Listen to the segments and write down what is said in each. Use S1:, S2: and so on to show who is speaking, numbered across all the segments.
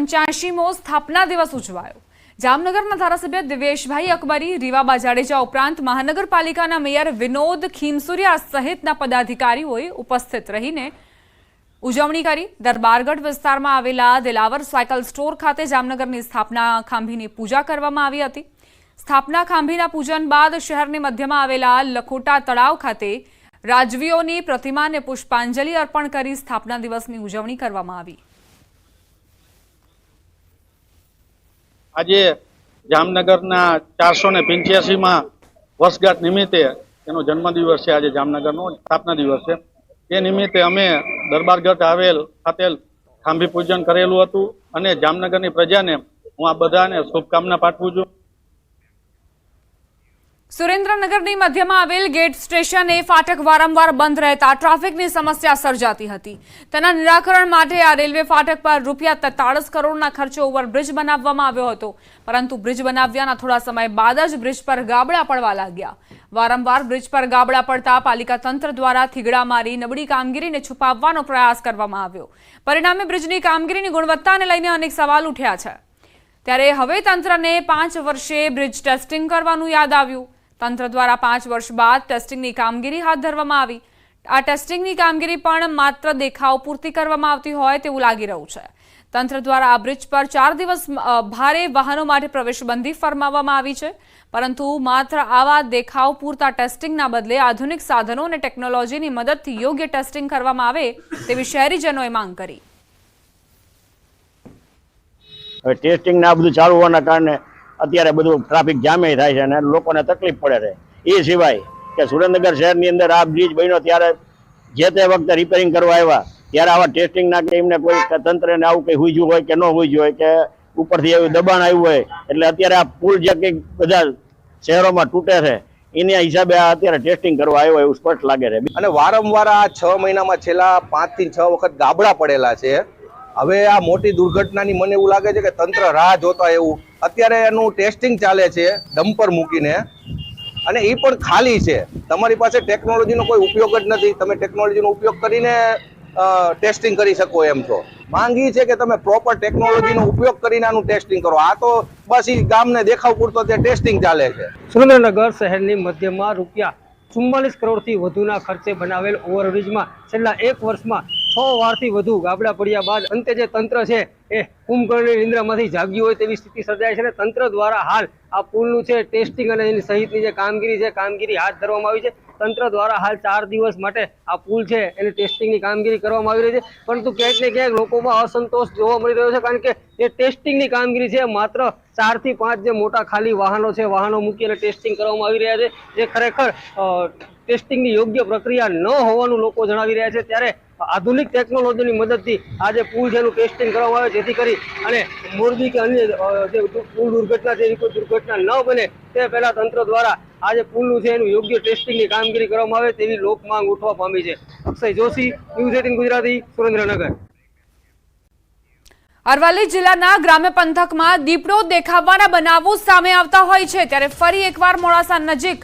S1: 85મો સ્થાપના દિવસ ઉજવાયો। જામનગરના ધારાસભ્ય દિવેશભાઈ અકબરી, રીવાબા જાડેજા ઉપરાંત મહાનગરપાલિકાના મેયર વિનોદ ખીમસુરિયા સહિતના પદાધિકારીઓએ ઉપસ્થિત રહીને ઉજવણી કરી। દરબારગઢ વિસ્તારમાં આવેલા દિલાવર સાયકલ સ્ટોર ખાતે જામનગરની સ્થાપના ખાંભીની પૂજા કરવામાં આવી હતી। સ્થાપના ખાંભીના પૂજન બાદ શહેરની મધ્યમાં આવેલા લખોટા તળાવ ખાતે રાજવીઓની પ્રતિમાને પુષ્પાંજલિ અર્પણ કરી સ્થાપના દિવસની ઉજવણી કરવામાં આવી।
S2: આજે જામનગરના 485માં વર્ષગાંઠ નિમિત્તે એનો જન્મદિવસ છે। આજે જામનગરનો સ્થાપના દિવસ છે। એ નિમિત્તે અમે દરબારગઢ આવેલ ખાતે ખાંભી પૂજન કરેલું હતું અને જામનગરની પ્રજાને હું આ બધાને શુભકામના પાઠવું છું।
S1: સુરેન્દ્રનગરની મધ્યમાં આવેલ ગેટ સ્ટેશને ફાટક વારંવાર બંધ રહેતા ટ્રાફિકની સમસ્યા સર્જાતી હતી। તેના નિરાકરણ માટે આ રેલવે ફાટક પર ₹43 કરોડના ખર્ચે ઓવરબ્રિજ બનાવવામાં આવ્યો હતો, પરંતુ બ્રિજ બનાવ્યાના થોડા સમય બાદ જ બ્રિજ પર ગાબડા પડવા લાગ્યા। વારંવાર બ્રિજ પર ગાબડા પડતા પાલિકા તંત્ર દ્વારા થીગડા મારી નબળી કામગીરીને છુપાવવાનો પ્રયાસ કરવામાં આવ્યો। પરિણામે બ્રિજની કામગીરીની ગુણવત્તાને લઈને અનેક સવાલ ઉઠ્યા છે। ત્યારે હવે તંત્રને 5 વર્ષે બ્રિજ ટેસ્ટિંગ કરવાનું યાદ આવ્યું। તંત્ર દ્વારા 5 વર્ષ બાદ ટેસ્ટિંગની કામગીરી હાથ ધરવામાં આવી। આ ટેસ્ટિંગની કામગીરી પણ માત્ર દેખાવ પૂરતી કરવામાં આવતી હોય તેવું લાગી રહ્યું છે। તંત્ર દ્વારા આ બ્રિજ પર 4 દિવસ ભારે વાહનો માટે પ્રવેશબંધી ફરમાવવામાં આવી છે, પરંતુ માત્ર આવા દેખાવ પૂરતા ટેસ્ટિંગના બદલે આધુનિક સાધનો અને ટેકનોલોજીની મદદથી યોગ્ય ટેસ્ટિંગ કરવામાં આવે તેવી શહેરીજનોએ માંગ કરી।
S3: ટેસ્ટિંગ ના બધું ચાલુ હોવાના કારણે અત્યારે બધું ટ્રાફિક જામે થાય છે અને લોકોને તકલીફ પડે છે। એ સિવાય કે સુરેન્દ્રનગર શહેરની અંદર આ બ્રિજ બન્યો ત્યારે જે તે વખતે રિપેરિંગ કરવા આવ્યા ત્યારે આવા ટેસ્ટિંગ ના કે એમને કોઈ તંત્રને આવું કંઈ હુજ્યું હોય કે ન હુજ્યું હોય કે ઉપરથી એવું દબાણ આવ્યું હોય એટલે અત્યારે આ પુલ જે કંઈક બધા શહેરોમાં તૂટે છે એના હિસાબે આ અત્યારે ટેસ્ટિંગ કરવા આવ્યો એવું સ્પષ્ટ લાગે છે।
S4: અને વારંવાર આ 6 મહિનામાં છેલ્લા 5 થી 6 વખત ગાબડા પડેલા છે। હવે આ મોટી દુર્ઘટનાની મને એવું લાગે છે કે તંત્ર રાહ જોતા એવું અત્યારે એનું ટેસ્ટિંગ ચાલે છે ડમ્પર મૂકીને, અને એ પણ ખાલી છે। તમારી પાસે ટેકનોલોજીનો કોઈ ઉપયોગ જ નથી, તમે ટેકનોલોજીનો ઉપયોગ કરીને ટેસ્ટિંગ કરી શકો એમ છો। માંગ એ છે કે તમે પ્રોપર ટેકનોલોજીનો ઉપયોગ કરીને આનું ટેસ્ટિંગ કરો। આ તો બસ એ ગામને દેખાવ પૂરતો તે ટેસ્ટિંગ ચાલે છે।
S5: સુરેન્દ્રનગર શહેરની મધ્યમાં ₹44 કરોડથી વધુના ખર્ચે બનાવેલ ઓવરબ્રિજમાં છેલ્લા 1 વર્ષમાં 6 વારથી વધુ ગાબડા પડ્યા બાદ અંતે જે તંત્ર છે એ કુંભકર્ણની નિંદ્રામાંથી જાગ્યું હોય તેવી સ્થિતિ સર્જાય છે। તંત્ર દ્વારા હાલ આ પુલનું છે ટેસ્ટિંગ અને એની સહિતની જે કામગીરી હાથ ધરવામાં આવી છે। તંત્ર દ્વારા હાલ 4 દિવસ માટે આ પુલ છે એની ટેસ્ટિંગની કામગીરી કરવામાં આવી રહી છે, પરંતુ ક્યાંક ને ક્યાંક લોકોમાં અસંતોષ જોવા મળી રહ્યો છે, કારણ કે જે ટેસ્ટિંગની કામગીરી છે માત્ર 4 થી 5 જે મોટા ખાલી વાહનો છે વાહનો મૂકી અને ટેસ્ટિંગ કરવામાં આવી રહ્યા છે, જે ખરેખર ટેસ્ટિંગની યોગ્ય પ્રક્રિયા ન હોવાનું લોકો જણાવી રહ્યા છે। ત્યારે આધુનિક ટેકનોલોજીની મદદથી આ જે પુલ છે એનું ટેસ્ટિંગ કરવામાં આવે જેથી કરી અને મોરબી કે અન્ય જે પુલ દુર્ઘટના છે એવી કોઈ દુર્ઘટના ન બને તે પહેલા તંત્ર દ્વારા આ જે પુલનું છે એનું યોગ્ય ટેસ્ટિંગની કામગીરી કરવામાં આવે તેવી લોક માંગ ઉઠવા પામી છે। અક્ષય જોશી, ન્યૂઝ 18 ગુજરાતી, સુરેન્દ્રનગર।
S1: અરવલ્લી જિલ્લાના ગ્રામ્ય પંથકમાં દીપડો દેખાવાના બનાવો સામે આવતા હોય છે, ત્યારે ફરી એકવાર મોડાસા નજીક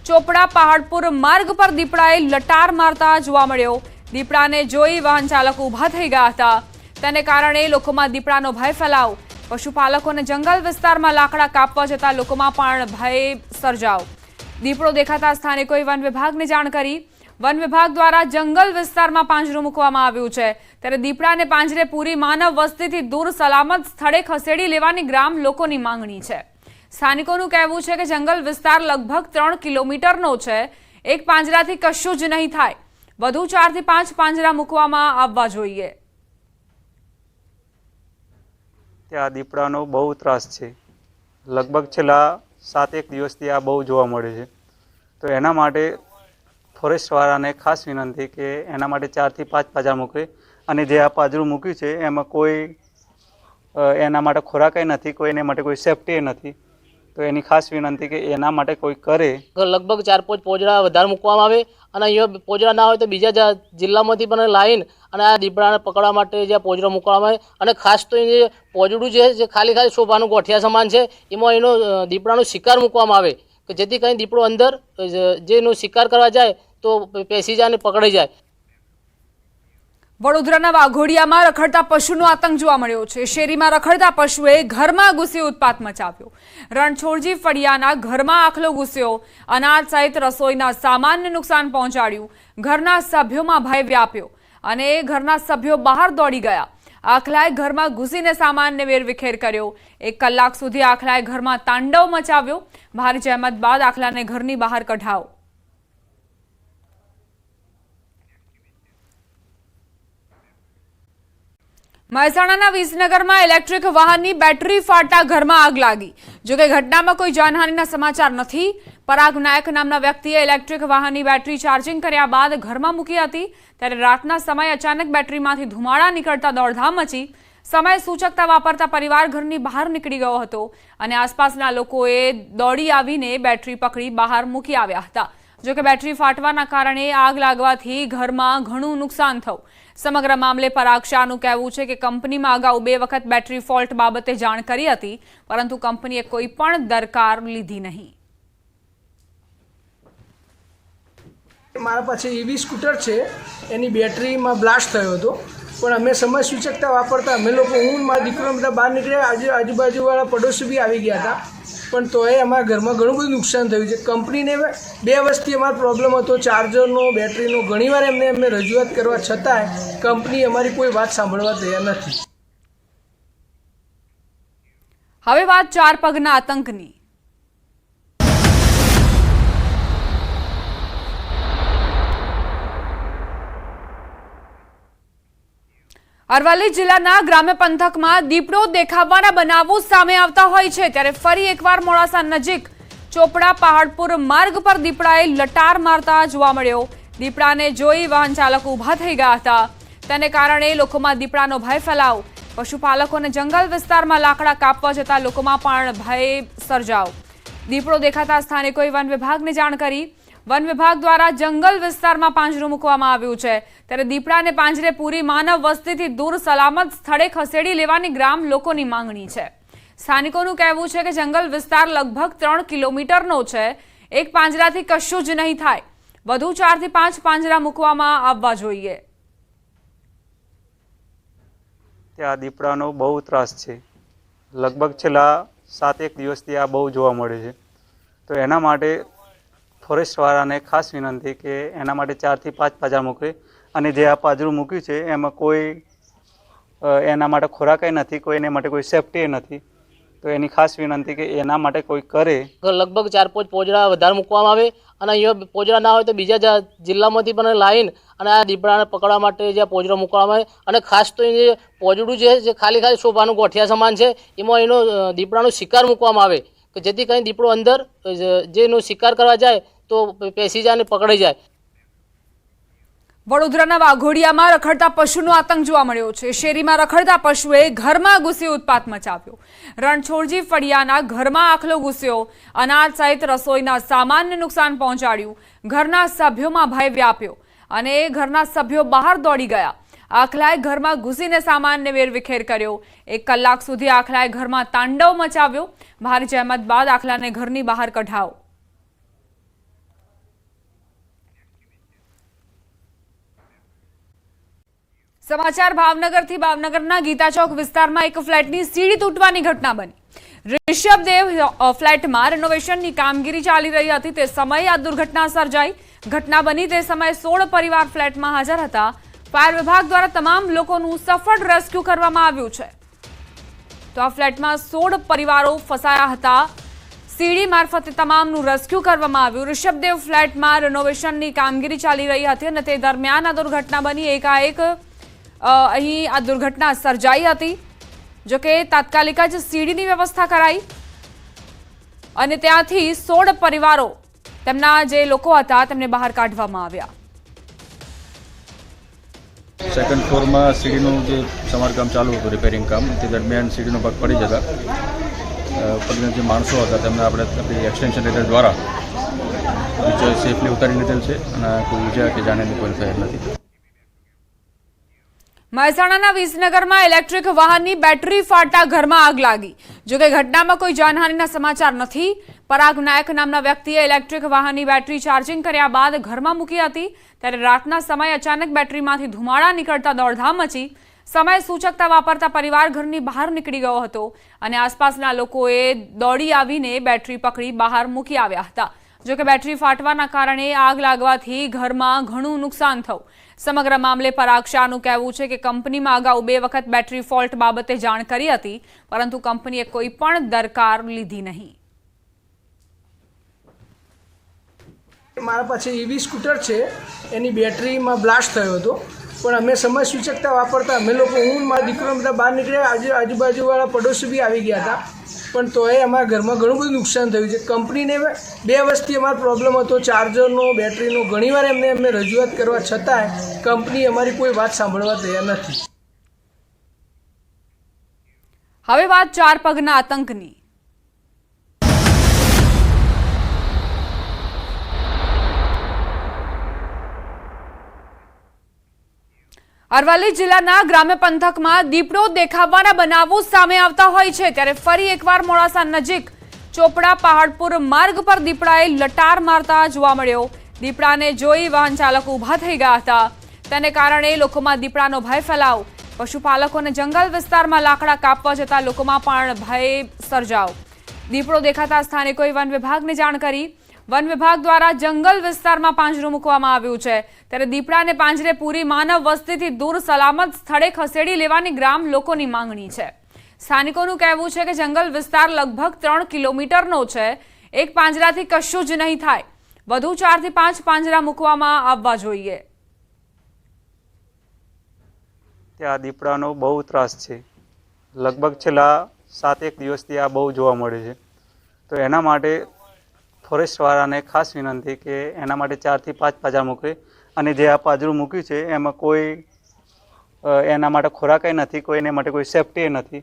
S1: ચોપડા પહાડપુર માર્ગ પર દીપડાએ લટાર મારતા જોવા મળ્યો। દીપડાને જોઈ વાહન ચાલકો ઊભા થઈ ગયા હતા, તેને કારણે લોકોમાં દીપડાનો ભય ફેલાવ। પશુપાલકોને જંગલ વિસ્તારમાં લાકડા કાપવા જતા લોકોમાં પણ ભય સર્જાવ। દીપડો દેખાતા સ્થાનિકોએ વન વિભાગને જાણ કરી। વન વિભાગ દ્વારા જંગલ વિસ્તારમાં પાંજરું મૂકવામાં આવ્યું છે, ત્યારે દીપડાને પાંજરે પૂરી માનવ વસ્તીથી દૂર સલામત સ્થળે ખસેડી લેવાની ગ્રામ લોકોની માંગણી છે। સ્થાનિકોનું કહેવું છે કે જંગલ વિસ્તાર લગભગ 3 કિલોમીટરનો છે, એક પાંજરાથી કશું જ નહીં થાય, વધુ 4 થી 5 પાંજરા મૂકવામાં આવવા જોઈએ।
S6: ત્યાં દીપડાનો બહુ ત્રાસ છે, લગભગ છેલ્લા 7-1 દિવસથી આ બહુ જોવા મળે છે, તો એના માટે ફોરેસ્ટવાળાને ખાસ વિનંતી કે એના માટે 4 થી 5 પાંજરા મૂકે, અને જે આ પાંજરું મૂક્યું છે એમાં કોઈ એના માટે ખોરાક નથી, કોઈ એના માટે કોઈ સેફટી નથી, તો એની ખાસ વિનંતી કે એના માટે કોઈ કરે।
S7: લગભગ 4-5 પોજડા વધારે મૂકવામાં આવે, અને અહીંયા પોજડા ના હોય તો બીજા જિલ્લામાંથી પણ લાવીને અને આ દીપડાને પકડવા માટે જે પોજડો મૂકવામાં આવે, અને ખાસ તો એ પોજડું છે જે ખાલી શોભાનું ગોઠિયા સમાન છે એમાં એનો દીપડાનો શિકાર મૂકવામાં આવે કે જેથી કંઈ દીપડો અંદર જે એનો શિકાર કરવા જાય તો પેસી જાય અને પકડાઈ જાય।
S1: વડોદરાના વાઘોડિયામાં રખડતા પશુનો આતંક જોવા મળ્યો છે। શેરીમાં રખડતા પશુએ ઘરમાં ઘૂસી ઉત્પાત મચાવ્યો। રણછોડજી ફળિયાના ઘરમાં આખલો ઘૂસ્યો, અનાજ સહિત રસોઈના સામાનને નુકસાન પહોંચાડ્યું। ઘરના સભ્યોમાં ભય વ્યાપ્યો અને ઘરના સભ્યો બહાર દોડી ગયા। આખલાએ ઘરમાં ઘૂસીને સામાનને વેરવિખેર કર્યો। 1 કલાક સુધી આખલાએ ઘરમાં તાંડવ મચાવ્યો। ભારે જહેમત બાદ આખલાને ઘરની બહાર કઢાયો। મહેસાણાના વિસનગરમાં ઇલેક્ટ્રિક વાહનની બેટરી ફાટતા ઘરમાં આગ લાગી। જો કે ઘટનામાં કોઈ જાનહાનિના સમાચાર નથી। પરાગ નાયક નામના વ્યક્તિએ ઇલેક્ટ્રિક વાહનની બેટરી ચાર્જિંગ કર્યા બાદ ઘરમાં મૂકી હતી, ત્યારે રાતના સમયે અચાનક બેટરીમાંથી ધુમાડા નીકળતા દોડધામ મચી। સમય સૂચકતા વાપરતા પરિવાર ઘરની બહાર નીકળી ગયો હતો અને આસપાસના લોકોએ દોડી આવીને બેટરી પકડી બહાર મૂકી આવ્યા હતા। જો કે બેટરી ફાટવાના કારણે આગ લાગવાથી ઘરમાં ઘણું નુકસાન થયું। સમગ્ર મામલે પરાગ શાહનું કહેવું છે કે કંપનીમાં અગાઉ 2 વખત બેટરી ફોલ્ટ બાબતે જાણ કરી હતી, પરંતુ કંપનીએ કોઈ પણ દરકાર લીધી નહીં।
S8: મારા પાસે ઈવી સ્કૂટર છે, એની બેટરીમાં બ્લાસ્ટ થયો હતો, પણ અમે સમય સૂચકતા વાપરતા અમે લોકો, હું મારા દીકરો બધા બહાર નીકળ્યા, આજુબાજુવાળા પડોશી બી આવી ગયા હતા, પણ તોય અમારા ઘરમાં ઘણું બધું નુકસાન થયું છે। કંપનીને 2 વર્ષથી અમારો પ્રોબ્લેમ હતો ચાર્જરનો, બેટરીનો। ઘણીવાર એમને રજૂઆત કરવા છતાંય કંપની અમારી કોઈ વાત સાંભળવા તૈયાર નથી।
S1: હવે વાત 4 પગના આતંકની। અરવલ્લી જિલ્લાના ગ્રામ્ય પંથકમાં દીપડો દેખાવાના બનાવો સામે આવતા હોય છે, ત્યારે ફરી એકવાર મોડાસા નજીક ચોપડા પહાડપુર માર્ગ પર દીપડાએ લટાર મારતા જોવા મળ્યો। દીપડાને જોઈ વાહન ચાલકો ઊભા થઈ ગયા હતા, તેને કારણે લોકોમાં દીપડાનો ભય ફેલાયો। પશુપાલકોને જંગલ વિસ્તારમાં લાકડા કાપવા જતા લોકોમાં પણ ભય સર્જાયો। દીપડો દેખાતા સ્થાનિકોએ વન વિભાગને જાણ કરી। વન વિભાગ દ્વારા જંગલ વિસ્તારમાં પાંજરું મૂકવામાં આવ્યું છે, ત્યારે દીપડાને પાંજરે પૂરી માનવ વસ્તીથી દૂર સલામત સ્થળે ખસેડી લેવાની ગ્રામ લોકોની માંગણી છે। સ્થાનિકોનું કહેવું છે કે જંગલ વિસ્તાર લગભગ 3 કિલોમીટરનો છે। એક પાંજરાથી કશું જ નહીં થાય, વધુ 4 થી 5 પાંજરા મૂકવામાં આવવા જોઈએ।
S6: ત્યાં દીપડાનો બહુ ત્રાસ છે। લગભગ છેલ્લા 7-1 દિવસથી આ બહુ જોવા મળે છે। તો એના માટે ફોરેસ્ટવાળાને ખાસ વિનંતી કે એના માટે 4 થી 5 પાંજરા મૂકે, અને જે આ પાંજરું મૂક્યું છે એમાં કોઈ એના માટે ખોરાક નથી, કોઈ એના માટે કોઈ સેફટી નથી। તો એની ખાસ વિનંતી કે એના માટે કોઈ કરે।
S7: લગભગ 4-5 પોજડા વધારે મૂકવામાં આવે, અને અહીંયા પોજડા ના હોય તો બીજા જિલ્લામાંથી પણ લાવીને અને આ દીપડાને પકડવા માટે જે પોજડા મૂકવામાં આવે। અને ખાસ તો એ પોજડું છે જે ખાલી શોભાનું ગોઠિયા સમાન છે, એમાં એનો દીપડાનો શિકાર મૂકવામાં આવે કે જેથી કંઈ દીપડો અંદર જેનો શિકાર કરવા જાય તો પેસી જાય અને પકડાઈ જાય।
S1: વડોદરાના વાઘોડિયામાં રખડતા પશુનો આતંક જોવા મળ્યો છે। શેરીમાં રખડતા પશુએ ઘરમાં ઘૂસી ઉત્પાત મચાવ્યો। રણછોડજી ફળિયાના ઘરમાં આખલો ઘૂસ્યો, અનાજ સહિત રસોઈના સામાનને નુકસાન પહોંચાડ્યું। ઘરના સભ્યોમાં ભય વ્યાપ્યો અને ઘરના સભ્યો બહાર દોડી ગયા। આખલાએ ઘરમાં ઘૂસીને સામાનને વેરવિખેર કર્યો। 1 કલાક સુધી આખલાએ ઘરમાં તાંડવ મચાવ્યો। ભારે જહેમત બાદ આખલાને ઘરની બહાર કઢાયો। સમાચાર ભાવનગરથી। ભાવનગરના ગીતા ચોક વિસ્તારમાં એક ફ્લેટની સીડી તૂટવાની ઘટના બની। ઋષભદેવ ફ્લેટમાં રેનોવેશનની કામગીરી ચાલી રહી હતી, તે સમયે આ દુર્ઘટના સર્જાઈ। ઘટના બની તે સમયે 16 પરિવાર ફ્લેટમાં હાજર હતા। ફાયર વિભાગ દ્વારા તમામ લોકોનું સફળ રેસ્ક્યુ કરવામાં આવ્યું છે। તો આ ફ્લેટમાં 16 પરિવારો ફસાયા હતા। સીડી મારફતે તમામનું રેસ્ક્યુ કરવામાં આવ્યું। ઋષભદેવ ફ્લેટમાં રેનોવેશનની કામગીરી ચાલી રહી હતી અને તે દરમિયાન આ દુર્ઘટના બની। એકાએક અહીં આ દુર્ઘટના સર્જાઈ હતી। જો કે તાત્કાલિક જ સીડીની વ્યવસ્થા કરાઈ અને ત્યાંથી 16 પરિવારો, તેમના જે લોકો હતા તેમને બહાર કાઢવામાં આવ્યા।
S9: સેકન્ડ ફ્લોરમાં સીડીનું જે સમારકામ ચાલુ હતું, રિપેરિંગ કામ, તે દરમિયાન સીડીનો ભાગ પડી જતા પગના જે માણસો હતા તેમને આપણે આપણી એક્સટેન્શન લેટર દ્વારા નીચે સેફલી ઉતારી લીધેલ છે અને કોઈ ઈજા કે જાનહાની કોઈ થયેલ નથી।
S1: મહેસાણાના વિસનગરમાં ઇલેક્ટ્રિક વાહનની બેટરી ફાટતા ઘરમાં આગ લાગી। જો કે ઘટનામાં કોઈ જાનહાનિના સમાચાર નથી। પરાગ નાયક નામના વ્યક્તિએ ઇલેક્ટ્રિક વાહનની બેટરી ચાર્જિંગ કર્યા બાદ ઘરમાં મૂકી હતી ત્યારે રાતના સમયે અચાનક બેટરીમાંથી ધુમાડા નીકળતા દોડધામ મચી સમય સૂચકતા વાપરતા પરિવાર ઘરની બહાર નીકળી ગયો હતો અને આસપાસના લોકોએ દોડી આવીને બેટરી પકડી બહાર મૂકી આવ્યા હતા। જો કે બેટરી ફાટવાના કારણે આગ લાગવાથી ઘરમાં ઘણું નુકસાન થયું। સમગ્ર મામલે પરાગ શાહનું કહેવું છે કે કંપનીમાં અગાઉ 2 વખત બેટરી ફોલ્ટ બાબતે જાણ કરી હતી પરંતુ કંપનીએ કોઈ પણ દરકાર લીધી નહીં।
S8: મારા પાસે ઈવી સ્કૂટર છે, એની બેટરીમાં બ્લાસ્ટ થયો હતો, પણ અમે સમય સૂચકતા વાપરતા અમે લોકો હું મારા દીકરો બધા બહાર નીકળ્યા, આજુબાજુવાળા પડોશી બી આવી ગયા હતા, પણ તોય અમારા ઘરમાં ઘણું બધું નુકસાન થયું છે। કંપનીને 2 વર્ષથી અમારો પ્રોબ્લેમ હતો ચાર્જરનો, બેટરીનો, ઘણીવાર અમે રજૂઆત કરવા છતાંય કંપની અમારી કોઈ વાત સાંભળવા તૈયાર નથી।
S1: હવે વાત 4 પગના આતંકની। અરવલ્લી જિલ્લાના ગ્રામ્ય પંથકમાં દીપડો દેખાવાના બનાવો સામે આવતા હોય છે ત્યારે ફરી એકવાર મોડાસા નજીક ચોપડા પહાડપુર માર્ગ પર દીપડાએ લટાર મારતા જોવા મળ્યો। દીપડાને જોઈ વાહન ચાલકો ઊભા થઈ ગયા હતા, તેને કારણે લોકોમાં દીપડાનો ભય ફેલાવ। પશુપાલકોને જંગલ વિસ્તારમાં લાકડા કાપવા જતા લોકોમાં પણ ભય સર્જાવ। દીપડો દેખાતા સ્થાનિકોએ વન વિભાગને જાણ કરી। વન વિભાગ દ્વારા જંગલ વિસ્તારમાં પાંજરું મૂકવામાં આવ્યું છે ત્યારે દીપડાને પાંજરે પૂરી માનવ વસ્તીથી દૂર સલામત સ્થળે ખસેડી લેવાની ગ્રામ લોકોની માંગણી છે। સ્થાનિકોનું કહેવું છે કે જંગલ વિસ્તાર લગભગ 3 કિલોમીટરનો છે, એક પાંજરાથી કશું જ નહીં થાય, વધુ 4 થી 5 પાંજરા મૂકવામાં આવવા જોઈએ।
S6: ત્યાં દીપડાનો બહુ ત્રાસ છે, લગભગ છેલ્લા 7-1 દિવસથી આ બહુ જોવા મળે છે। તો એના માટે ફોરેસ્ટવાળાને ખાસ વિનંતી કે એના માટે 4 થી 5 પાંજરા મૂકે અને જે આ પાંજરું મૂક્યું છે એમાં કોઈ એના માટે ખોરાક નથી, કોઈ એના માટે કોઈ સેફટી નથી,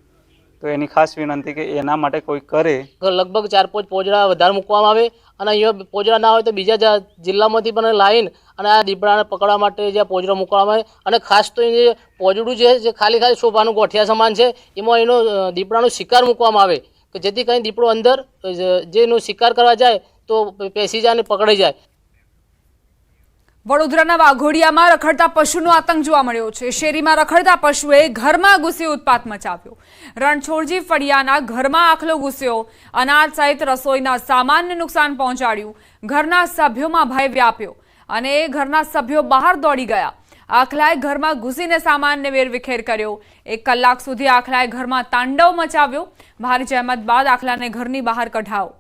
S6: તો એની ખાસ વિનંતી કે એના માટે કોઈ કરે।
S7: લગભગ 4-5 પોજડા વધારે મૂકવામાં આવે અને અહીંયા પોજડા ના હોય તો બીજા જિલ્લામાંથી પણ લાવીને અને આ દીપડાને પકડવા માટે જે પોજડા મૂકવામાં આવે અને ખાસ તો જે પોજડું છે જે ખાલી શોભાનું ગોઠિયા સમાન છે એમાં એનો દીપડાનો શિકાર મૂકવામાં આવે કે જેથી કંઈ દીપડો અંદર જે એનો શિકાર કરવા જાય તો પેસી જાય અને પકડાઈ જાય।
S1: વડોદરાના વાઘોડિયામાં રખડતા પશુનો આતંક જોવા મળ્યો છે। શેરીમાં રખડતા પશુએ ઘરમાં ઘૂસી ઉત્પાત મચાવ્યો। રણછોડજી ફળિયાના ઘરમાં આખલો ઘૂસ્યો, અનાજ સહિત રસોઈના સામાનને નુકસાન પહોંચાડ્યું। ઘરના સભ્યોમાં ભય વ્યાપ્યો અને ઘરના સભ્યો બહાર દોડી ગયા। આખલાએ ઘરમાં ઘૂસીને સામાનને વેરવિખેર કર્યો। 1 કલાક સુધી આખલાએ ઘરમાં તાંડવ મચાવ્યો। ભારે જહેમત બાદ આખલાને ઘરની બહાર કઢાયો।